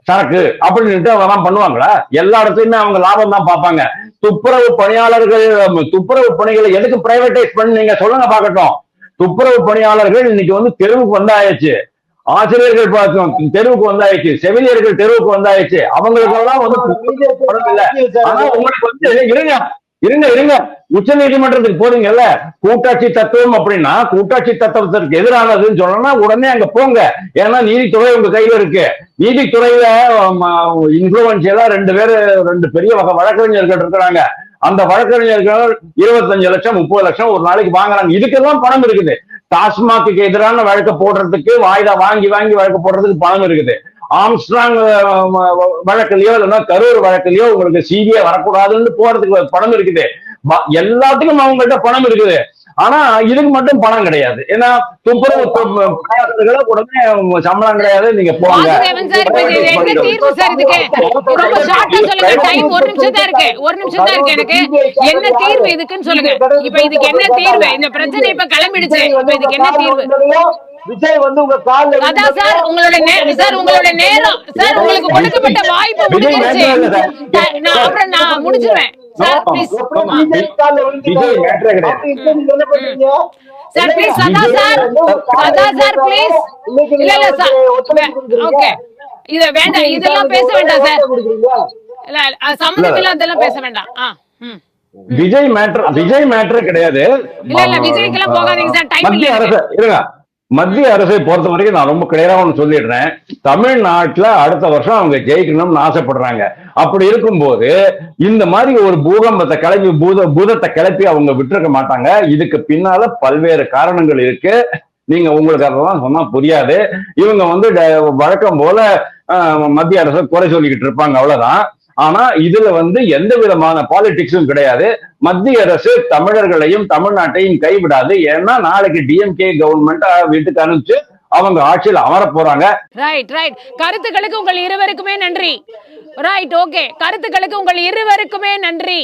சரக்கு அப்படின்ட்டு அவங்க பண்ணுவாங்களா? எல்லா இடத்துலயுமே அவங்க லாபம் தான் பார்ப்பாங்க. துப்புரவு பணியாளர்கள், துப்புரவு பணிகளை எதுக்கு பிரைவேடைஸ் பண்ணி நீங்க சொல்லுங்க பார்க்கட்டும். துப்புரவு பணியாளர்கள் இன்னைக்கு வந்து தெருவுக்கு வந்தாயிடுச்சு, ஆசிரியர்கள் தெருவுக்கு வந்தாயிடுச்சு, செவிலியர்கள் தெருவுக்கு வந்தாயிடுச்சு. அவங்களுக்கு எல்லாம் வந்து ஆனா உங்களுக்கு வந்து இருங்க உச்ச நீதிமன்றத்துக்கு போறீங்கல்ல, கூட்டாட்சி தத்துவம் அப்படின்னா கூட்டாட்சி தத்துவத்திற்கு எதிரானதுன்னு சொன்னா உடனே அங்க போங்க. ஏன்னா நீதித்துறை உங்க கையில இருக்கு. நீதித்துறையில இன்ஃபுளுவன்சியலா 2 பெரிய வழக்கறிஞர்கள் இருக்கிறாங்க. அந்த வழக்கறிஞர்கள் 25 லட்சம் 30 லட்சம் ஒரு நாளைக்கு வாங்குறாங்க. இதுக்கெல்லாம் பணம் இருக்குது. டாஸ்மாக்கு எதிரான வழக்கு போடுறதுக்கு, வாய்தா வாங்கி வழக்கு போடுறதுக்கு பணம் இருக்குது. ஆம்ஸ்ட்ராங் வழக்குலயோ இல்லைன்னா கரூர் வழக்குலயோ உங்களுக்கு சிபிஐ வரக்கூடாதுன்னு போறதுக்கு பணம் இருக்குது. எல்லாத்துக்கும் அவங்கள்ட்ட பணம் இருக்குது. ஆனா இதுக்கு மட்டும் பணம் கிடையாது. ஏன்னா துப்புரவு உடனே சம்பளம் கிடையாது, நீங்க போங்க. ஒரு நிமிஷம் தான் இருக்கு எனக்கு. என்ன தீர்வு இதுக்குன்னு சொல்லுங்க. இப்ப இதுக்கு என்ன தீர்வு? இந்த பிரச்சனை இப்ப கிளம்பிடுச்சு, இப்ப இதுக்கு என்ன தீர்வு? விஜய் வந்து உங்க கால்ல அதான் சார் உங்களுடைய நேரம் சார், உங்களுக்கு கொடுக்கப்பட்ட வாய்ப்பு முடிஞ்சிருச்சு. நான் முடிச்சிருவேன் சார், ப்ளீஸ் சார், ப்ளீஸ் சதா சார் ப்ளீஸ். இல்ல சார், ஓகே, இத வேண்டாம், இதெல்லாம் பேச வேண்டாம் சார். இல்ல சம்பந்தம் இல்ல, அதெல்லாம் பேச வேண்டாம். விஜய் மேட்டர் கிடையாது. இல்ல விஜய்க்கெல்லாம் போகாதீங்க சார், டைம் இல்ல. இருங்க மத்திய அரசை பொறுத்த வரைக்கும் நான் ரொம்ப கிளியரா ஒன்று சொல்லிடுறேன். தமிழ்நாட்டுல அடுத்த வருஷம் அவங்க ஜெயிக்கணும்னு ஆசைப்படுறாங்க. அப்படி இருக்கும்போது இந்த மாதிரி ஒரு பூகம்பத்தை கிளப்பி பூதத்தை கிளப்பி அவங்க விட்டுருக்க மாட்டாங்க. இதுக்கு பின்னால பல்வேறு காரணங்கள் இருக்கு. நீங்க உங்களுக்கு அதெல்லாம் சொன்னா புரியாது. இவங்க வந்து வழக்கம் போல மத்திய அரசு குறை சொல்லிக்கிட்டு இருப்பாங்க, அவ்வளவுதான். ஆனா இதுல வந்து எந்த விதமான பாலிடிக்ஸும் கிடையாது. மத்திய அரசு தமிழர்களையும் தமிழ்நாட்டையும் கைவிடாது. ஏன்னா நாளைக்கு டிஎம்கே கவர்மெண்ட் வீட்டுக்கு அனுப்பிச்சு அவங்க ஆட்சியில் அமர போறாங்க. Right right. கருத்துக்களுக்கு உங்கள் இருவருக்குமே நன்றி. Right, okay. கருத்துக்களுக்கு உங்கள் இருவருக்குமே நன்றி.